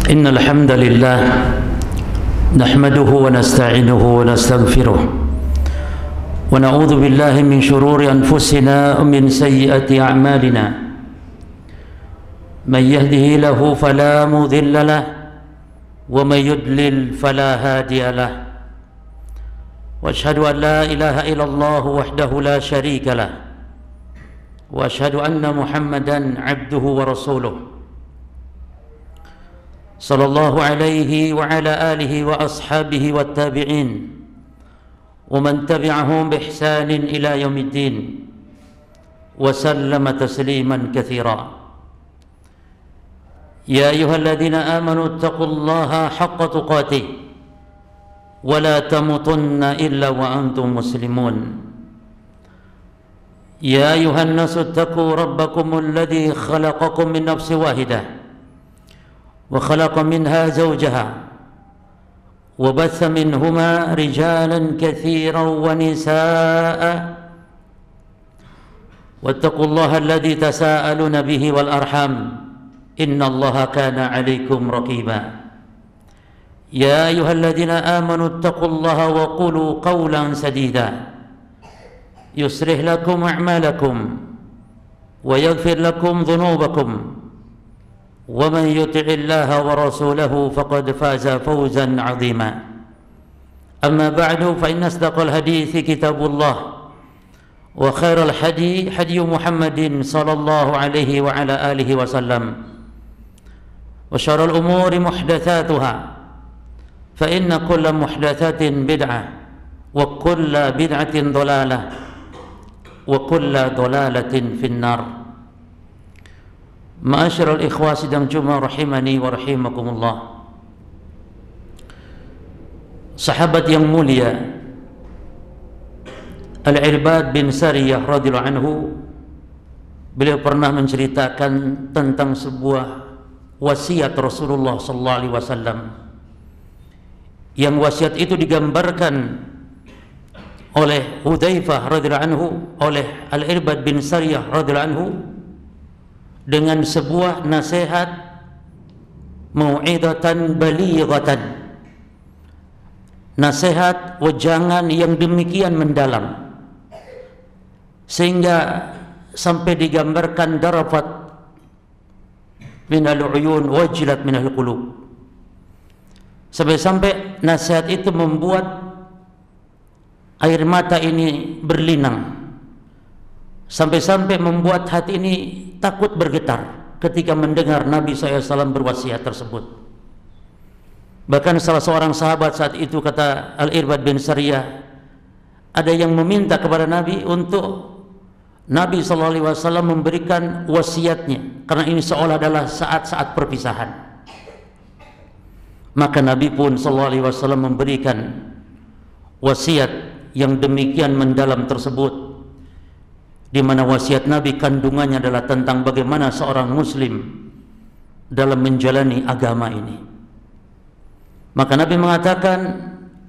إن الحمد لله نحمده ونستعينه ونستغفره ونعوذ بالله من شرور أنفسنا ومن سيئات أعمالنا من يهده له فلا مضل له ومن يضلل فلا هادي له وأشهد أن لا إله إلا الله وحده لا شريك له وأشهد أن محمدا عبده ورسوله صلى الله عليه وعلى آله وأصحابه والتابعين ومن تبعهم بإحسان إلى يوم الدين وسلم تسليما كثيرا يا أيها الذين آمنوا اتقوا الله حق تقاته ولا تموتن إلا وأنتم مسلمون يا أيها الناس اتقوا ربكم الذي خلقكم من نفس واحدة وخلق منها زوجها وبث منهما رجالا كثيرا ونساء واتقوا الله الذي تساءلون به والأرحام إن الله كان عليكم رقيبا يا أيها الذين آمنوا اتقوا الله وقولوا قولا سديدا يصلح لكم أعمالكم ويغفر لكم ذنوبكم ومن يطع الله ورسوله فقد فاز فوزا عظيما أما بعد فإن أصدق الحديث كتاب الله وخير الهدي هدي محمد صلى الله عليه وعلى آله وسلم وشر الأمور محدثاتها فإن كل محدثات بدعة وكل بدعة ضلالة وكل ضلالة في النار. Ma'asyiral ikhwah sidang Jumat rahimani wa rahimakumullah. Sahabat yang mulia Al-Irbad bin Sariyah radhiyallahu anhu, beliau pernah menceritakan tentang sebuah wasiat Rasulullah sallallahu alaihi wasallam, yang wasiat itu digambarkan oleh Hudzaifah radhiyallahu anhu, oleh Al-Irbad bin Sariyah radhiyallahu anhu, dengan sebuah nasihat mau'idatan balighatan, nasihat wejangan yang demikian mendalam sehingga sampai digambarkan darafat minal uyun wajilat minal qulub, sampai nasihat itu membuat air mata ini berlinang, sampai membuat hati ini takut bergetar ketika mendengar Nabi SAW berwasiat tersebut. Bahkan salah seorang sahabat saat itu, kata Al-Irbad bin Sariyah, ada yang meminta kepada Nabi untuk Nabi SAW memberikan wasiatnya, karena ini seolah adalah saat-saat perpisahan. Maka Nabi pun SAW memberikan wasiat yang demikian mendalam tersebut, di mana wasiat Nabi kandungannya adalah tentang bagaimana seorang muslim dalam menjalani agama ini. Maka Nabi mengatakan,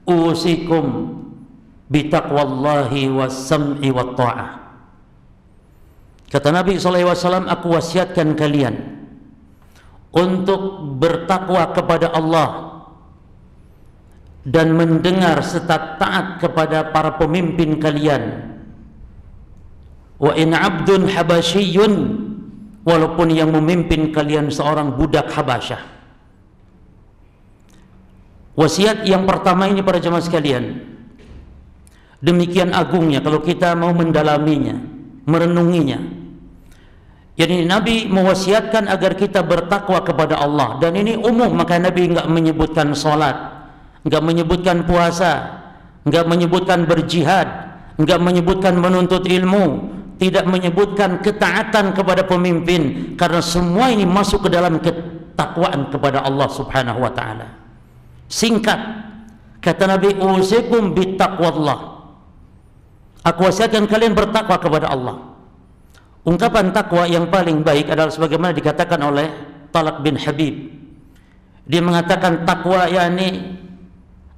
usikum bitaqwallahi was-sam'i wat-tha'ah. Kata Nabi SAW, aku wasiatkan kalian untuk bertakwa kepada Allah dan mendengar serta taat kepada para pemimpin kalian. Wa in abdun habasyiyun, walaupun yang memimpin kalian seorang budak Habasyah. Wasiat yang pertama ini para jemaah sekalian demikian agungnya kalau kita mau mendalaminya, merenunginya. Jadi Nabi mewasiatkan agar kita bertakwa kepada Allah, dan ini umum. Maka Nabi enggak menyebutkan salat, enggak menyebutkan puasa, enggak menyebutkan berjihad, enggak menyebutkan menuntut ilmu, tidak menyebutkan ketaatan kepada pemimpin, karena semua ini masuk ke dalam ketakwaan kepada Allah Subhanahu wa taala. Singkat kata Nabi, usikum bittaqwallah, aku wasiatkan kalian bertakwa kepada Allah. Ungkapan takwa yang paling baik adalah sebagaimana dikatakan oleh Talaq bin Habib. Dia mengatakan takwa yakni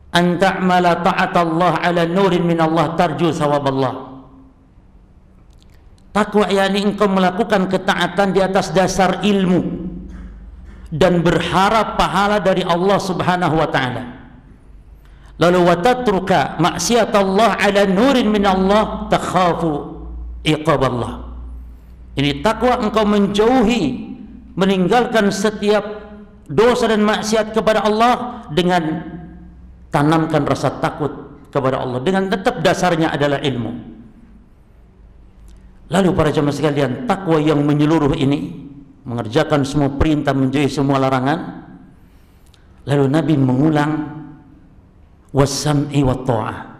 an ta'mala ta'atallah ala nurin min Allah tarju sawaballah. Takwa yakni engkau melakukan ketaatan di atas dasar ilmu, dan berharap pahala dari Allah Subhanahu wa taala. Lalu wa tatruka maksiatallah ala nurin min Allah takhafu iqaballah. Ini takwa, engkau menjauhi, meninggalkan setiap dosa dan maksiat kepada Allah dengan tanamkan rasa takut kepada Allah, dengan tetap dasarnya adalah ilmu. Lalu para jemaah sekalian, takwa yang menyeluruh ini mengerjakan semua perintah, menjauhi semua larangan. Lalu Nabi mengulang was-sam'i wat-tha'ah.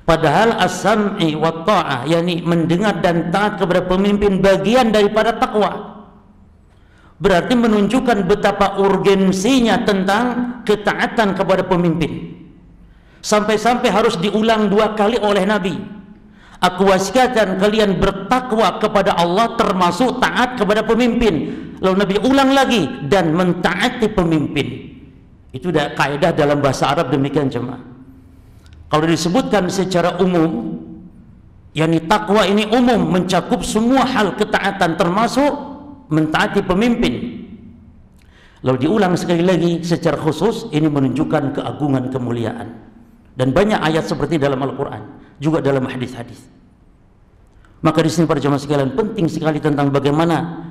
Padahal as-sam'i wat-tha'ah, yakni mendengar dan taat kepada pemimpin, bagian daripada takwa. Berarti menunjukkan betapa urgensinya tentang ketaatan kepada pemimpin. Sampai-sampai harus diulang 2 kali oleh Nabi. Aku wasiatkan kalian bertakwa kepada Allah, termasuk taat kepada pemimpin. Lalu Nabi ulang lagi, dan mentaati pemimpin. Itu dah kaidah dalam bahasa Arab demikian jemaah. Kalau disebutkan secara umum, yakni takwa ini umum, mencakup semua hal ketaatan, termasuk mentaati pemimpin. Lalu diulang sekali lagi secara khusus, ini menunjukkan keagungan, kemuliaan. Dan banyak ayat seperti dalam Al-Quran, juga dalam hadis-hadis. Maka di sini para jemaah sekalian, penting sekali tentang bagaimana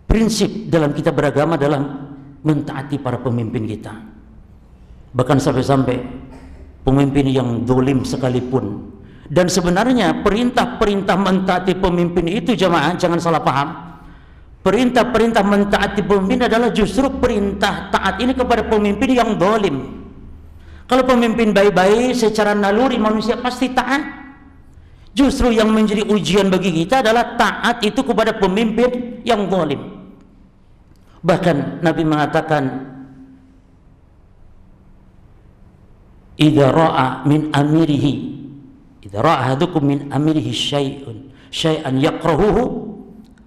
prinsip dalam kita beragama dalam mentaati para pemimpin kita. Bahkan sampai-sampai pemimpin yang dolim sekalipun. Dan sebenarnya perintah-perintah mentaati pemimpin itu jemaah, jangan salah paham. Perintah-perintah mentaati pemimpin adalah justru perintah taat ini kepada pemimpin yang dolim. Kalau pemimpin baik-baik, secara naluri manusia pasti taat. Justru yang menjadi ujian bagi kita adalah taat itu kepada pemimpin yang dolim. Bahkan Nabi mengatakan, idza ra'a min amirihi, idza ra'a ahadukum min amirihi syai'an yakrahuhu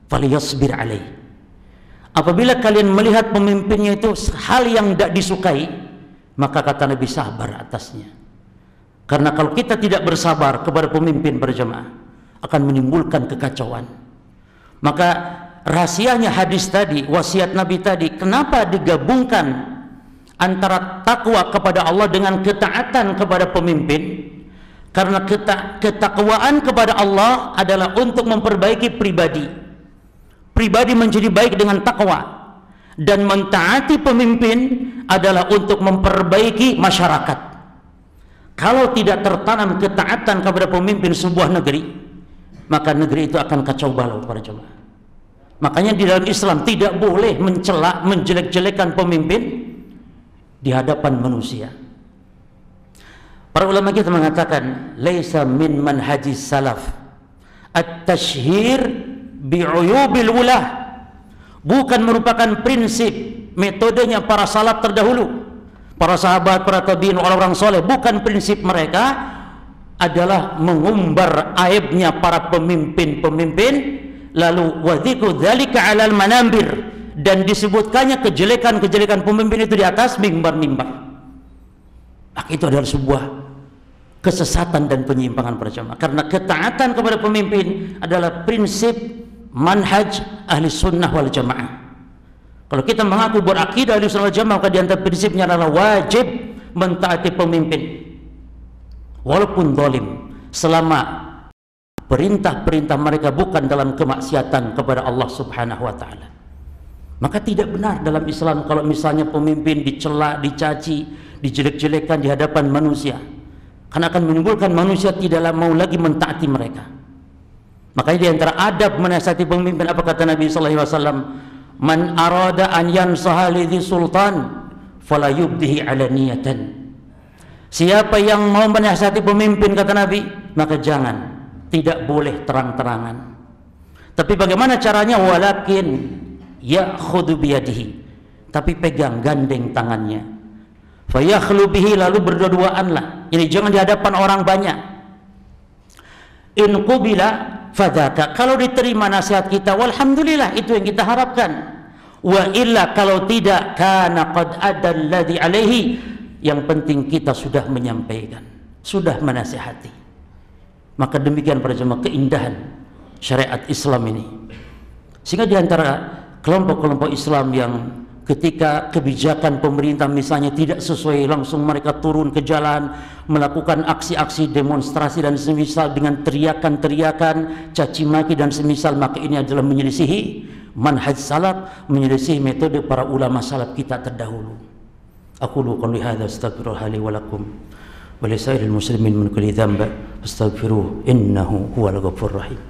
falyasbir alaih. Apabila kalian melihat pemimpinnya itu hal yang tidak disukai, maka kata Nabi, sabar atasnya. Karena kalau kita tidak bersabar kepada pemimpin berjamaah, akan menimbulkan kekacauan. Maka rahasianya hadis tadi, wasiat Nabi tadi, kenapa digabungkan antara takwa kepada Allah dengan ketaatan kepada pemimpin? Karena ketakwaan kepada Allah adalah untuk memperbaiki pribadi. Pribadi menjadi baik dengan takwa. Dan mentaati pemimpin adalah untuk memperbaiki masyarakat. Kalau tidak tertanam ketaatan kepada pemimpin sebuah negeri, maka negeri itu akan kacau balau para jemaah. Makanya di dalam Islam tidak boleh mencela, menjelek-jelekan pemimpin di hadapan manusia. Para ulama kita mengatakan, laisa min manhajis salaf at-tashhir bi'uyubil ulah. Bukan merupakan prinsip metodenya para salaf terdahulu, para sahabat, para tabi'in, orang-orang soleh. Bukan prinsip mereka adalah mengumbar aibnya para pemimpin-pemimpin, lalu wadhiku dzalika 'alal manambir, dan disebutkannya kejelekan-kejelekan pemimpin itu di atas mimbar-mimbar. Maka itu adalah sebuah kesesatan dan penyimpangan para jamaah. Karena ketaatan kepada pemimpin adalah prinsip manhaj ahli sunnah wal jamaah. Kalau kita mengaku berakidah ahli sunnah wal jamaah, maka di antara prinsipnya adalah wajib mentaati pemimpin walaupun zalim, selama perintah-perintah mereka bukan dalam kemaksiatan kepada Allah Subhanahu wa taala. Maka tidak benar dalam Islam kalau misalnya pemimpin dicela, dicaci, dijelek-jelekan di hadapan manusia, karena akan menimbulkan manusia tidak mau lagi mentaati mereka. Makanya di antara adab menasihati pemimpin, apa kata Nabi sallallahu alaihi wasallam? Man arada an yansaha lidhi sultan fala yubdihi alaniyatan. Siapa yang mau menasihati pemimpin, kata Nabi, maka jangan, tidak boleh terang-terangan. Tapi bagaimana caranya? Walakin ya'khudhu biyadihi, tapi pegang, gandeng tangannya. Fayakhlu bihi, lalu berdua-duaanlah. Ini jangan di hadapan orang banyak. In qubila fadaka, kalau diterima nasihat kita, walhamdulillah, itu yang kita harapkan. Wa illa, kalau tidak, kana qad adda alladhi alaihi, yang penting kita sudah menyampaikan, sudah menasihati. Maka demikian para jemaah keindahan syariat Islam ini. Sehingga di antara kelompok-kelompok Islam yang ketika kebijakan pemerintah misalnya tidak sesuai, langsung mereka turun ke jalan melakukan aksi-aksi demonstrasi dan semisal dengan teriakan-teriakan, caci maki dan semisal, maka ini adalah menyelisihi manhaj salaf, menyelisihi metode para ulama salaf kita terdahulu. Aqulu qouli hadza astaghfirullah li wa lakum wa li sairil muslimin min kulli dhanb fastaghfiruhu innahu huwal ghafurur rahim.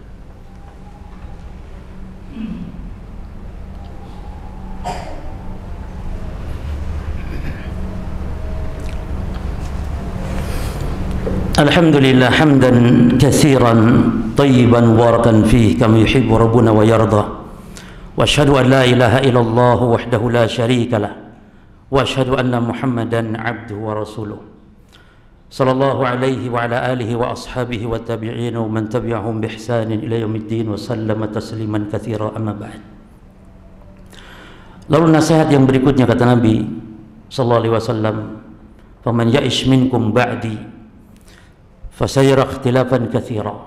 Alhamdulillah hamdan katsiran tayyiban mubarakan fihi kama yuhibbu rabbuna wa yarda. Wa asyhadu an la ilaha illallah wahdahu la syarika lah. Wa asyhadu anna Muhammadan abduhu wa rasuluh. Sallallahu alaihi wa ala alihi wa ashabihi wa tabi'in wa man tabi'ahum bi ihsanin ila yaumiddin wa sallama tasliman katsira, amma ba'd. Lalu nasihat yang berikutnya kata Nabi sallallahu alaihi wasallam, "Faman ya'ish minkum ba'di fasayara ikhtilafan katsira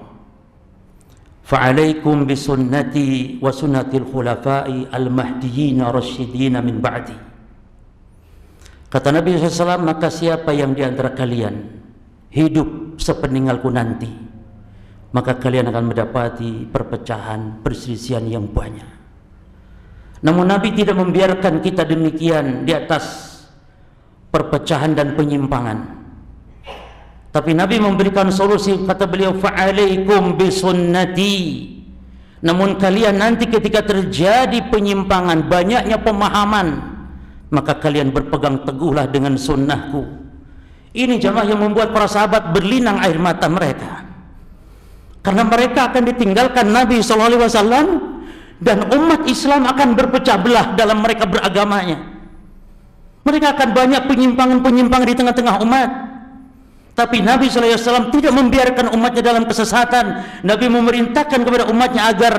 fa'alaikum bisunnati wa sunnatil khulafa'i al-mahdiyyin rasyidin min ba'di." Kata Nabi SAW, maka siapa yang di antara kalian hidup sepeninggalku nanti, maka kalian akan mendapati perpecahan, perselisihan yang banyak. Namun Nabi tidak membiarkan kita demikian di atas perpecahan dan penyimpangan. Tapi Nabi memberikan solusi, kata beliau, fa'alaikum bisunnati. Namun kalian nanti ketika terjadi penyimpangan, banyaknya pemahaman, maka kalian berpegang teguhlah dengan sunnahku. Ini jamaah yang membuat para sahabat berlinang air mata mereka, karena mereka akan ditinggalkan Nabi SAW dan umat Islam akan berpecah belah dalam mereka beragamanya. Mereka akan banyak penyimpangan-penyimpangan di tengah-tengah umat. Tapi Nabi SAW tidak membiarkan umatnya dalam kesesatan. Nabi memerintahkan kepada umatnya agar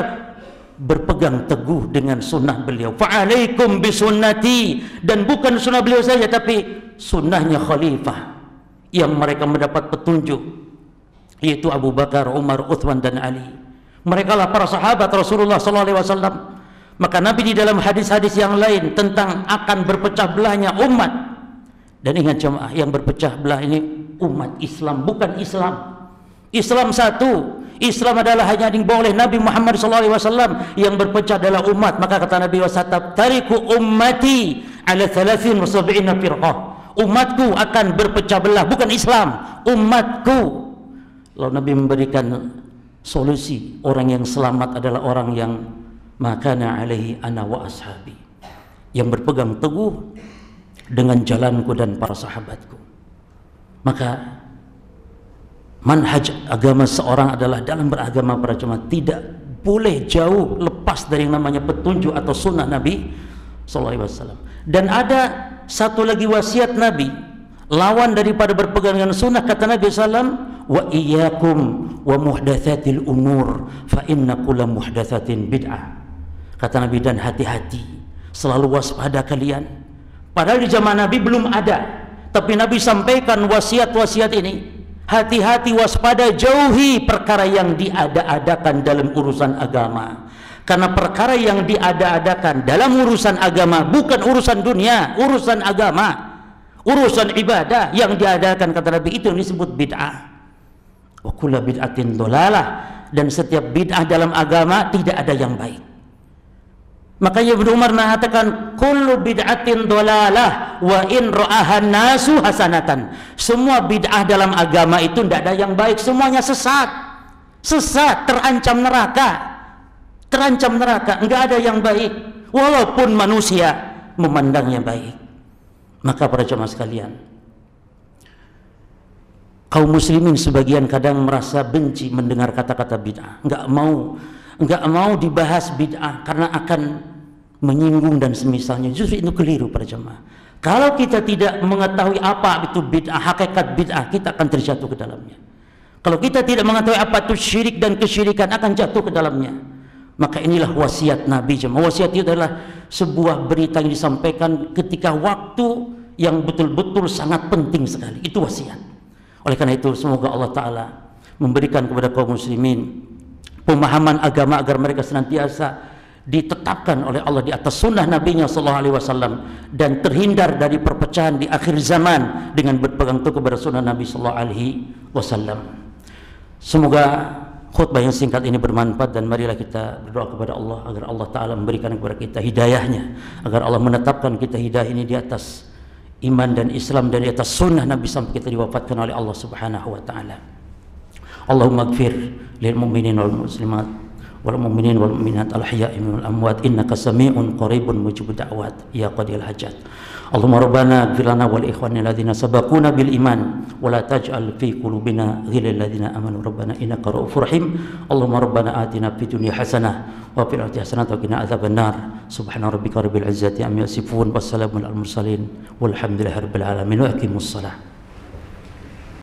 berpegang teguh dengan sunnah beliau. Fa'alaikum bisunnati. Dan bukan sunnah beliau saja, tapi sunnahnya khalifah yang mereka mendapat petunjuk, yaitu Abu Bakar, Umar, Uthman dan Ali. Mereka lah para sahabat Rasulullah SAW. Maka Nabi di dalam hadis-hadis yang lain tentang akan berpecah belahnya umat. Dan ingat jemaah, yang berpecah belah ini umat Islam, bukan Islam. Islam satu. Islam adalah hanya yang dibawa oleh Nabi Muhammad SAW. Yang berpecah adalah umat. Maka kata Nabi SAW, tariku ummati ala 73 firqah. Umatku akan berpecah belah, bukan Islam, umatku. Lalu Nabi memberikan solusi, orang yang selamat adalah orang yang makana alaihi ana wa ashabi, yang berpegang teguh dengan jalanku dan para sahabatku. Maka manhaj agama seorang adalah dalam beragama para jemaah tidak boleh jauh lepas dari yang namanya petunjuk atau sunnah Nabi SAW. Dan ada satu lagi wasiat Nabi, lawan daripada berpegang dengan sunnah, kata Nabi SAW, wa iyyakum wa muhdatsatil umur fa inna kulla muhdatsatin bid'ah. Kata Nabi, dan hati-hati, selalu waspada kalian. Padahal di zaman Nabi belum ada, tapi Nabi sampaikan wasiat-wasiat ini. Hati-hati, waspada, jauhi perkara yang diada-adakan dalam urusan agama. Karena perkara yang diada-adakan dalam urusan agama bukan urusan dunia, urusan agama, urusan ibadah yang diadakan, kata Nabi, itu yang disebut bid'ah. Wa kullu bid'atin dhalalah, dan setiap bid'ah dalam agama tidak ada yang baik. Makanya Ibnu Umar mengatakan kullu bid'atin dhalalah wa in ra'ahan nasu hasanatan. Semua bid'ah dalam agama itu tidak ada yang baik, semuanya sesat. Sesat, terancam neraka. Terancam neraka, enggak ada yang baik walaupun manusia memandangnya baik. Maka para jemaah sekalian, kaum muslimin sebagian kadang merasa benci mendengar kata-kata bid'ah, enggak mau dibahas bid'ah karena akan menyinggung dan semisalnya. Justru itu keliru para jemaah. Kalau kita tidak mengetahui apa itu bid'ah, hakikat bid'ah, kita akan terjatuh ke dalamnya. Kalau kita tidak mengetahui apa itu syirik dan kesyirikan, akan jatuh ke dalamnya. Maka inilah wasiat Nabi jemaah. Wasiat itu adalah sebuah berita yang disampaikan ketika waktu yang betul-betul sangat penting sekali. Itu wasiat. Oleh karena itu semoga Allah Ta'ala memberikan kepada kaum muslimin pemahaman agama agar mereka senantiasa ditetapkan oleh Allah di atas sunnah Nabi-Nya sallallahu alaihi wasallam dan terhindar dari perpecahan di akhir zaman dengan berpegang teguh kepada sunnah Nabi sallallahu alaihi wasallam. Semoga khutbah yang singkat ini bermanfaat, dan marilah kita berdoa kepada Allah agar Allah Ta'ala memberikan kepada kita hidayahnya, agar Allah menetapkan kita hidayah ini di atas iman dan Islam dan di atas sunnah Nabi sampai kita diwafatkan oleh Allah Subhanahu wa Ta'ala. Allahumma ighfir lil mu'minin wal muslimat wal mu'minin wal mu'minat al ahya'i minal amwat innaka sami'un qaribun mujibud da'wat ya qadil hajat. Allahumma rabbana ighfir lana wal ikhwanina alladziina sabaquna bil iman wa la taj'al fi qulubina ghillal ladziina amanu rabbana innaka ra'ufur rahim. Allahumma rabbana atina fid dunya hasanah wa fil akhirati hasanah wa qina adzabannar. Subhana rabbika rabbil izzati amma yasifun wassalamun alal mursalin walhamdulillahi rabbil alamin wa aqimus shalah.